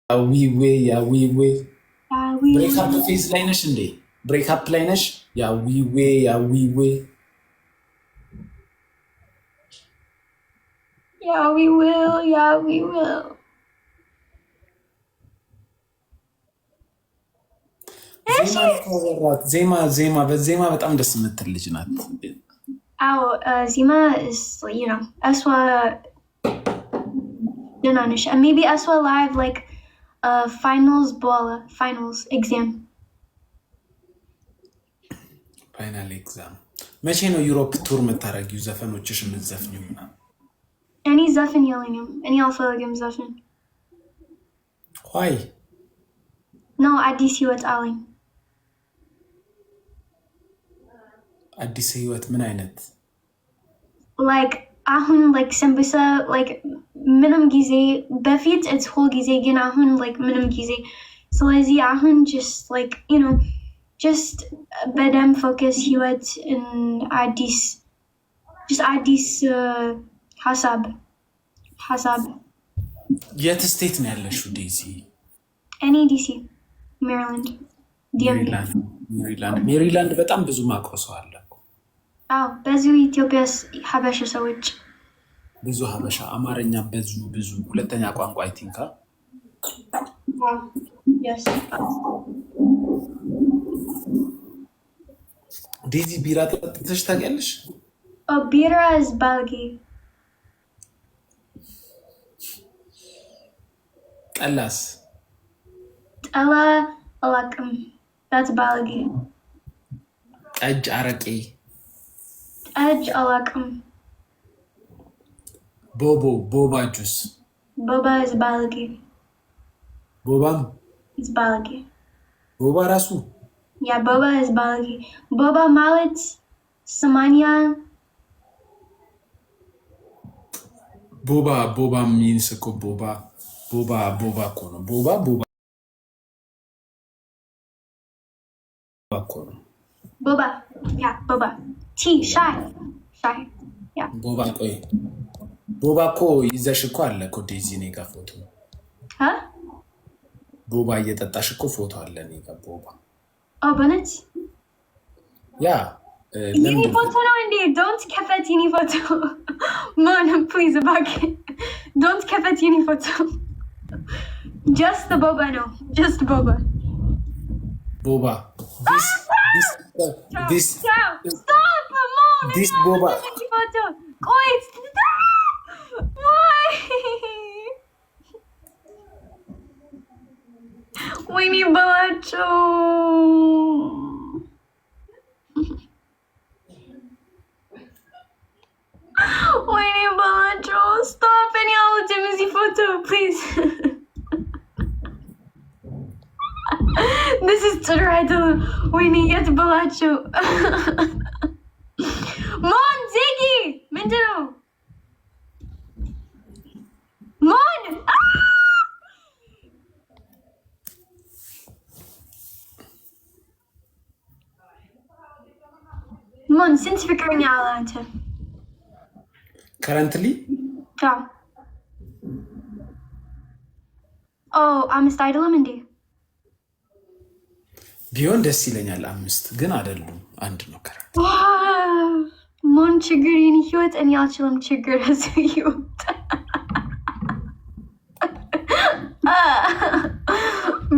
ያ ዊዌ ብሬክአፕ we ፌዝ ላይ ነሽ እንዴ? ብሬክአፕ ላይ ነሽ? ያ ዊዌ yeah we will yeah we will ዜማ በዜማ በጣም ደስ የምትል ልጅ ናት። Zima is Aswa Dinanish and maybe Aswa live like finals exam. ፋይናል ኤግዛም መቼ ነው ዩሮፕ ቱር የምታረጊው? ዘፈኖችሽ የምትዘፍኚው ምናምን? Any Zephin yelling him. Any alpha like him Zephin. Why? No, አዲስ ህይወት አለኝ። አዲስ ህይወት ምን አይነት? Like አሁን like ሰንበሳ like ምንም ጊዜ በፊት it's whole ጊዜ ግን አሁን like ምንም ጊዜ ስለዚህ አሁን just like just በደንብ focus ህይወት in አዲስ just አዲስ ሀሳብ የት ስቴት ነው ያለሽው ዴዚ? እኔ ዲሲ ሜሪላንድ በጣም ብዙ ማውቀው ሰው አለ እኮ። ብዙ ኢትዮጵያ ሀበሻ ሰዎች ብዙ ሀበሻ አማርኛ ብዙ ሁለተኛ ቋንቋ አይ ቲንክ ዴዚ ቢራ ጠጥተሽ ታውቂያለሽ? ቢራ is ባልጌ ጠላስ? ጠላ አላውቅም that's ባልጌ። ጠጅ አረቄ? ጠጅ አላውቅም። ቦባ ጁስ? ቦባ is ባልጌ። ቦባም is ባልጌ። ቦባ ራሱ? ያ ቦባ is ባልጌ። ቦባ ማለት ሰማንያ ቦባ ሚንስ እኮ ቦባ እኮ ነው። ቦባ እኮ ነው። ቦባ ቲ ሻይ ያ ቦባ። ቆይ ቦባ እኮ ይዘሽ እኮ አለ እኮ ዴዚ እኔ ጋ ፎቶ። ቦባ እየጠጣሽ እኮ ፎቶ አለ እኔ ጋ ቦባ። በእውነት ያ የኔ ፎቶ ነው እንዴ? ዶንት ከፈት የኔ ፎቶ ማን ፕሊዝ እባክህ ዶንት ከፈት የኔ ፎቶ። ጀስት ቦባ ነው ጀስት ቦባ this ቦባ ቆይ ወይኔ በላቸው ወይኔ በላቸው ስቶፕ እኔ አልወድም እዚህ ፎቶ ፕሊዝ this is ጥሩ አይደለም ወይኔ የት በላቸው ሞን ዜጊ ምንድን ነው ሞን ሞን ስንት ፍቅረኛ አለ አንተ? ከረንትሊ አምስት አይደለም እንዴ? ቢሆን ደስ ይለኛል። 5 ግን አይደሉም፣ አንድ ነው ከረንት። ሞን ችግር የኔ ህይወት እኔ አልችልም ችግር ህይወት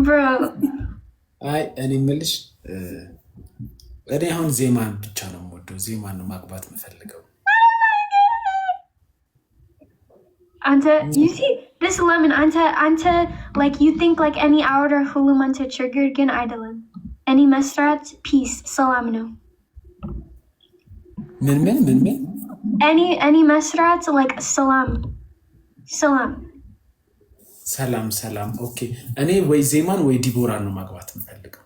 ብሮ። አይ እኔ የምልሽ እኔ አሁን ዜማን ብቻ ነው የምወደው። ዜማን ነው ማግባት የምፈልገው። አንተ you see this lemon አንተ like you think like any outer ሁሉም አንተ ችግር ግን አይደለም። እኔ መስራት ፒስ ሰላም ነው። ምን እኔ መስራት like ሰላም። ኦኬ እኔ ወይ ዜማን ወይ ዲቦራን ነው ማግባት የምፈልገው።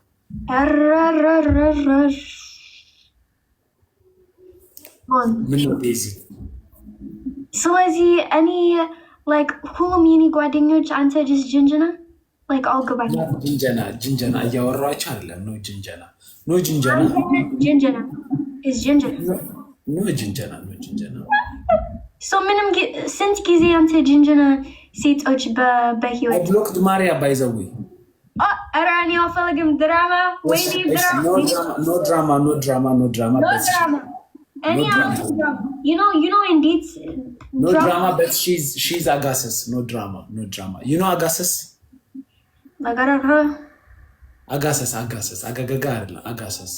ምን ነው ዴዚ? ስለዚህ እኔ like ሁሉም የኔ ጓደኞች አንተ just ጅንጀና like አልገባኝ። ጅንጀና እያወራኋቸው አይደለም። ኖ ጅንጀና is ጅንጀና ኖ ጅንጀና so ምንም ስንት ጊዜ አንተ ጅንጀና ሴቶች በህይወት ብሎክድ ማሪያ ባይዘዊ እራኒ አልፈልግም ድራማ ወይኔ ኖ ድራማ you know indeed no drama but she's Agassiz no drama you know Agassiz Agaga አይደለም Agassiz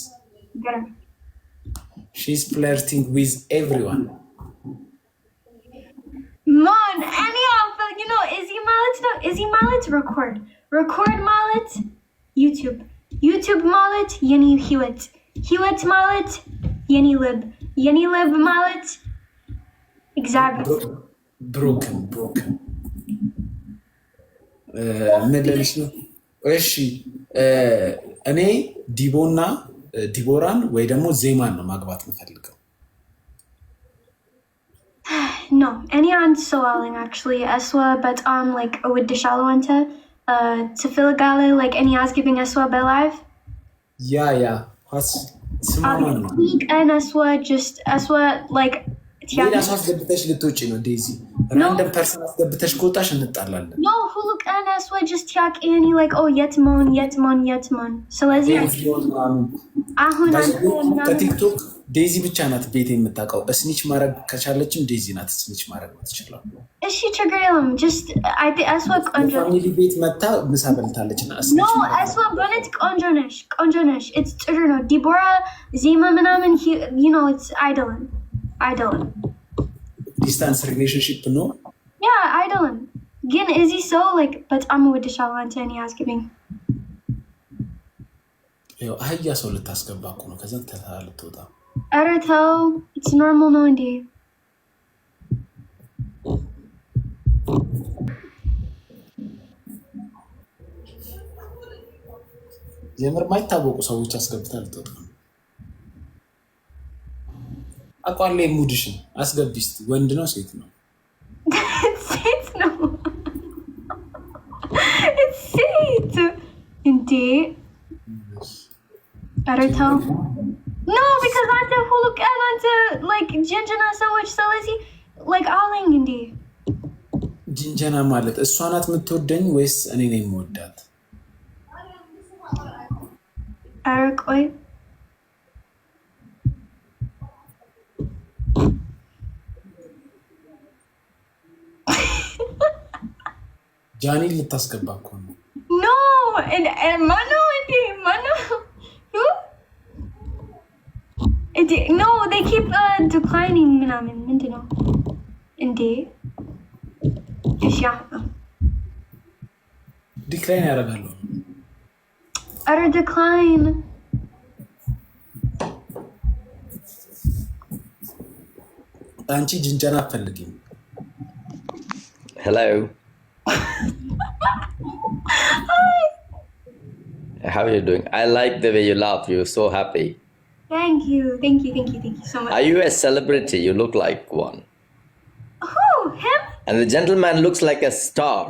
she's flirting with everyone man anyhow you know Izzy Mallet record Mallet YouTube Mallet የኔ ህይወት Mallet የኔ ልብ Mallet exactly broken ምንድነው ነው እሺ እኔ ዲቦራን ወይ ደግሞ ዜማን ነው ማግባት የምፈልገው no any on soaling actually aswa but on like እወድሻለሁ አንተ ትፈልጋለህ like any as giving aswa by live yeah has ስማማን ነው and aswa like ሌላ ሰው አስገብተሽ ልትወጪ ነው ዴዚ ራንደም ፐርሰን አስገብተሽ ከወጣሽ እንጣላለን no look and aswa just ያቀኒ like oh yetmon ስለዚህ አሁን በቲክቶክ ዴዚ ብቻ ናት ቤት የምታውቀው ስኒች ማድረግ ከቻለችም ዴዚ ናት ስኒች ማድረግ ትችላል እሺ ችግር የለም just I think aswa ቆንጆ ፋሚሊ ቤት መጣ ምሳ በልታለችና no aswa በነት ቆንጆ ነሽ it's ጥሩ ነው ዲቦራ ዜማ ምናምን you know it's idol distance relationship no yeah idol ግን እዚህ so like በጣም እወድሻለሁ አንተ እኔ አስገቢኝ ያው አህያ ሰው ልታስገባ እኮ ነው ከዛ ልትወጣ ኧረ ተው it's normal ነው እንዴ የምር ማይታወቁ ሰዎች አስገብታ ልትወጣ አቋሌ ሙድሽን አስገቢ እስቲ ወንድ ነው ሴት ነው ሴት ነው ሴት እንዴ ኧረ ተው no because አንተ ሁሉ ቀን አንተ like ጅንጀና ሰዎች ስለዚህ like አለኝ እንዴ ጅንጀና ማለት እሷ ናት የምትወደኝ ወይስ እኔ ነኝ የምወዳት ኧረ ቆይ ጃኒ ልታስገባ እኮ ነው no ማነው who no they keep declining ምናምን ምንድነው እንዴ እሺ ዲክላይን ያደርጋሉ ኧረ decline አንቺ ጅንጀና አትፈልጊም hello how are you doing I like the way you laugh you're so happy thank you so much are you a celebrity you look like one who him and the gentleman looks like a star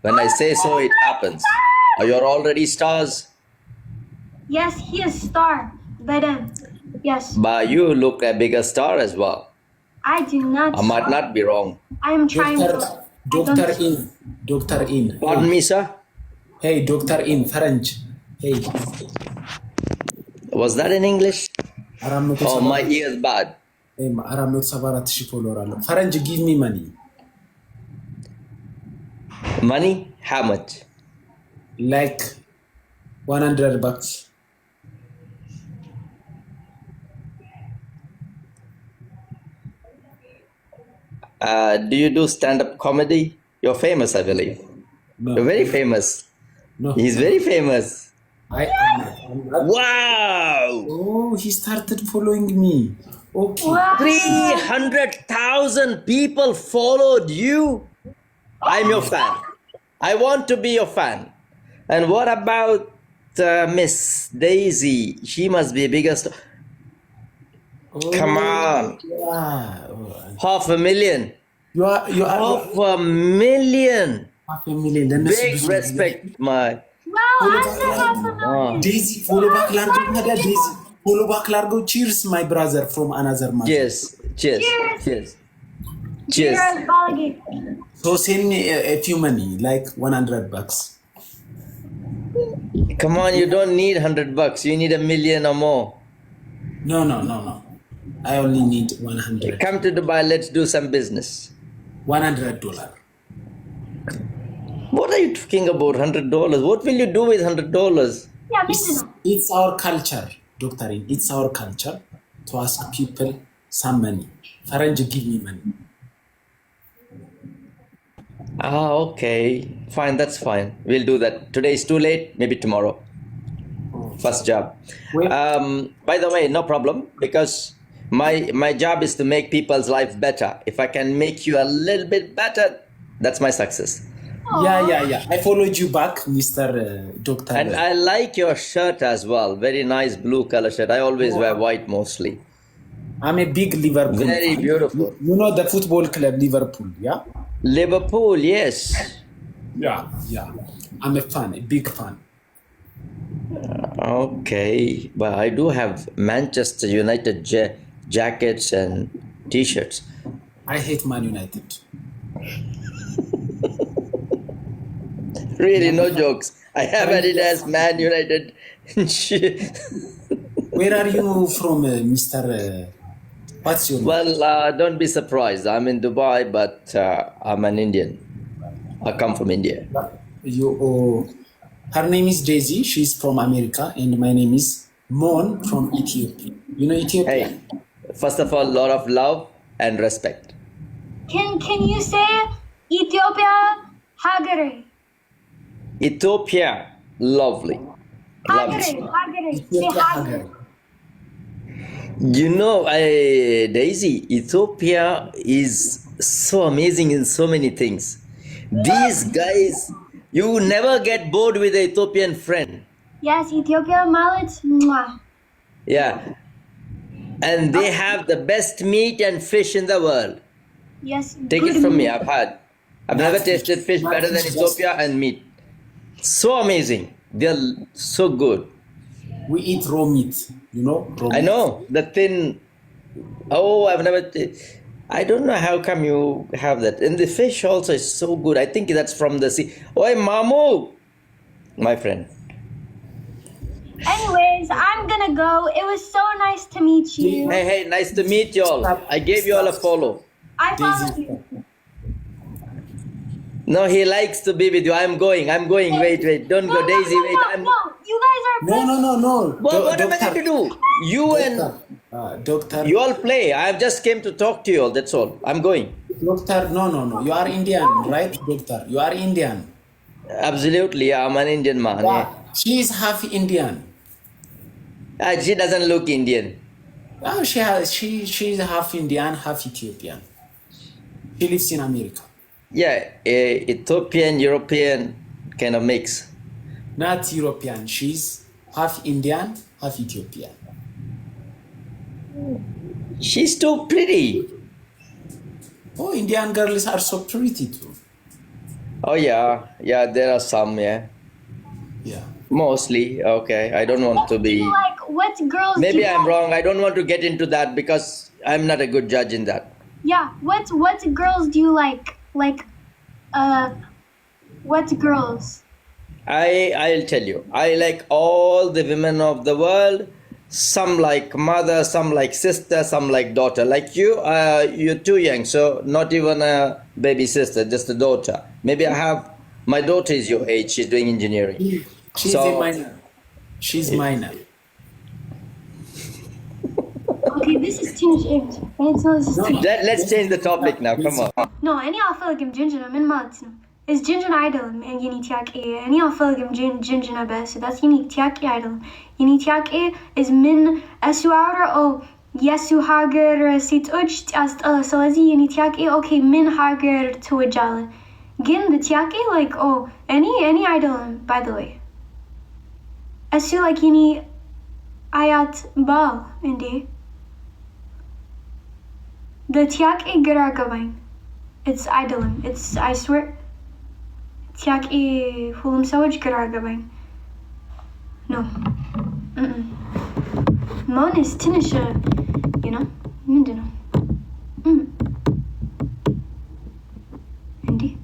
when I say so it happens are you already stars yes he is star but yes but you look a bigger star as well I do not I might not be wrong I am trying Dr. In pardon me sir hey Dr. In French hey was that in English oh my ears bad hey 474,000 ፎሎወር አለው ፈረንጅ give me money how much like $100 do you do stand-up comedy you're famous I believe no you're very famous no he's very famous I'm not. wow oh he started following me okay wow. 300,000 people followed you I'm your fan I want to be your fan and what about Miss Daisy she must be biggest come on yeah 500,000 you are 500,000 500,000 big respect my wow Daisy follow back largo cheers my brother from another mother cheers Cheers. So send me a few money, like $100. Come on, you don't need $100. You need $1 million or more. No. I only need 100. Come to Dubai, let's do some business. $100. What are you talking about, $100? What will you do with $100? Yeah, ምንድነው? It's our culture, Dr. It's our culture to ask people some money. Faranj, give me money. Ah, okay. Fine, that's fine. We'll do that. Today is too late, maybe tomorrow. First job. Wait. By the way, no problem, because my job is to make people's life better. If I can make you a little bit better, that's my success. Yeah. I followed you back, Mr. Doctor. And I like your shirt as well. Very nice blue color shirt. I always wear white mostly. I'm a big Liverpool Very fan. beautiful. You know the football club Liverpool, yeah? Liverpool, yes. Yeah. I'm a fan, a big fan. Okay, but I do have Manchester United jackets and t-shirts. I hate Man United. Really, no jokes. I have Adidas, Man United. Where are you from, Mr. What's your name? Well, don't be surprised. I'm in Dubai, but I'm an Indian. I come from India. Her name is Daisy. She's from America, and my name is Mon from Ethiopia. You know Ethiopia? Hey, first of all, lot of love and respect. Can you say Ethiopia Hagare? Ethiopia, lovely. Lovely. Hagare. Say Ethiopia, Hagare. You know, Daisy, Ethiopia is so amazing in so many things. These guys, you never get bored with an Ethiopian friend. Yes, Ethiopia Mallet. Mwah. Yeah. And they have the best meat and fish in the world. Yes. Take it good from me, meat. I've never tasted fish better than Fish, Ethiopia and meat. So amazing. They're so good. We eat raw meat, you know? I know the thin. Oh, I've never. I don't know how come you have that. And the fish also is so good. I think that's from the sea. Oi, Mamu, my friend. Anyways, I'm gonna go. It was so nice to meet you. Hey, nice to meet you all. I gave you all a follow. I followed you. No, he likes to be with you. I'm going. Wait. Don't go, Daisy. Wait. No, you guys are. No. What am I going to do? You and Doctor. you all play. I just came to talk to you all. That's all. I'm going. Doctor, no. You are Indian, right, Doctor? You are Indian. Absolutely. Yeah, I'm an Indian man. Yeah. She is half Indian. She doesn't look Indian. Oh, she's half Indian, half Ethiopian. She lives in America. Yeah, Ethiopian, European kind of mix. Not European. She's half Indian, half Ethiopian. She's too pretty. Oh, Indian girls are so pretty too. Oh yeah, there are some, yeah. Yeah. Mostly, okay. I don't want to be. What girls? Maybe do you I'm like? wrong. I don't want to get into that because I'm not a good judge in that. Yeah. What girls do you like? What girls? I'll tell you. I like all the women of the world. Some like mother, some like sister, some like daughter. Like you're too young, so not even a baby sister, just a daughter. Maybe my daughter is your age. She's doing engineering. She's So- a minor. She's minor. Okay, this is too much age. Right? So this is too much. Let's change the topic now. Come on. No, any afalagim jinjina min maltsna. Is jinjin idol and yini tiak e. Any afalagim jinjina bes. That's yini tiak e idol. Yini tiak e is min esuara o yesu hager sit uj ast salazi yini tiak e okay min hager to ajala. Gin the tiak e like oh any idol by the way. Esu like yini ayat bal indi. The tiak e garagavine. It's idolin. It's I swear. Tiak e hulum sawaj garagavine. No. Mon is tinisha, you know? Mindino. Indi.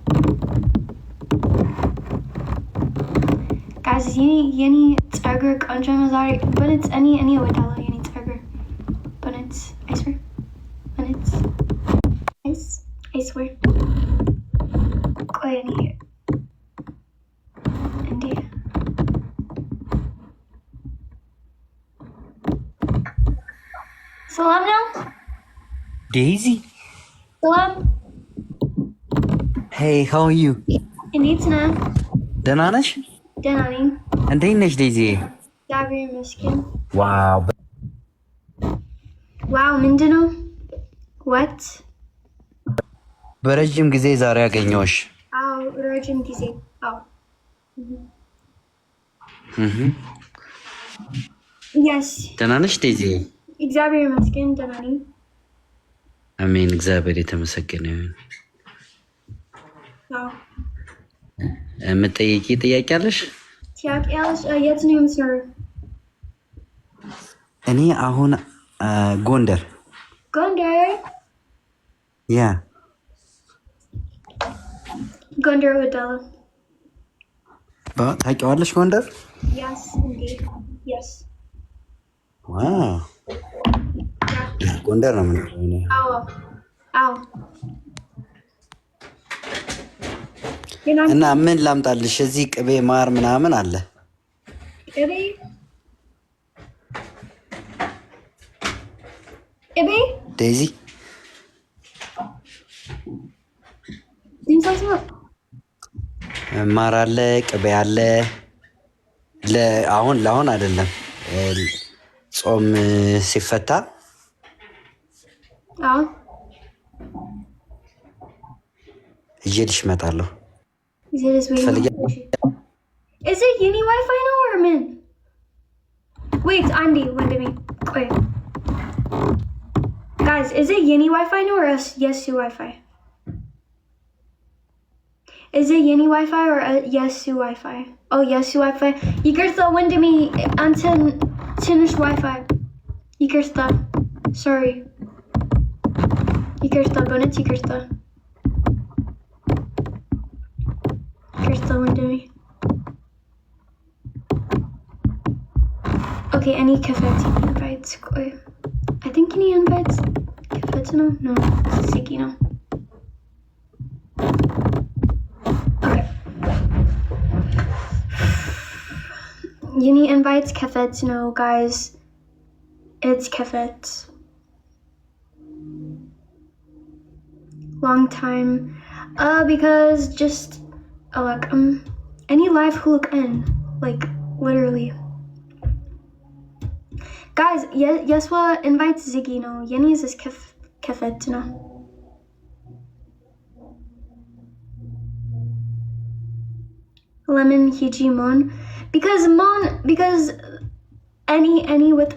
Guys, Yeni Tiger Concha Mazari, but it's any Wadala Yeni Tiger. But it's, I swear. But it's, I swear. Go ahead and here. India. Salam now? Daisy? Salam? Hey, how are you? Indeed, na. ደህና ነሽ? ደህና ነኝ። እንዴት ነሽ ዴዚ? እግዚአብሔር ይመስገን። ዋው ዋው ምንድን ነው? What? በረጅም ጊዜ ዛሬ ያገኘሁሽ። አዎ ረጅም ጊዜ። አዎ Yes. ደህና ነሽ ዴዚ? እግዚአብሔር ይመስገን ደህና ነኝ። አሜን። እግዚአብሔር የተመሰገነ ይሁን። አዎ የምትጠይቂ ጥያቄ አለሽ? ጥያቄ አለሽ? የት ነው የምትኖሪው? እኔ አሁን ጎንደር። ጎንደር? ያ ጎንደር እወዳለሁ። ታውቂዋለሽ ጎንደር? Yes, indeed. Yes. ዋው ጎንደር ነው የምኖረው። አዎ አዎ። እና ምን ላምጣልሽ? እዚህ ቅቤ ማር ምናምን አለ። ቅቤ ቅቤ ዴዚ ማር አለ፣ ቅቤ አለ። ለአሁን አይደለም ጾም ሲፈታ አዎ ይዤልሽ እመጣለሁ። Is it Uni Wi-Fi now or min? Wait, Andy, wait. Guys, is it Uni Wi-Fi now or Yesu Wi-Fi? Is it Uni Wi-Fi or Yesu Wi-Fi? Oh, Yesu Wi-Fi. Yigertha, when to me until finish Wi-Fi. Yigertha, sorry. Yigertha, bonnet Yigertha. Yigertha, when to me. Okay, any Kafeti invites? I think any invites? Kafeti no? No, it's Siki no. Okay. Yini invites Kafet, no guys. It's Kafet. Long time. Because just like any live who look in. Like literally. Guys, Yeswa invites Ziggy, no. Yeni is Kafet, no. Lemon Hiji Mon. Because any with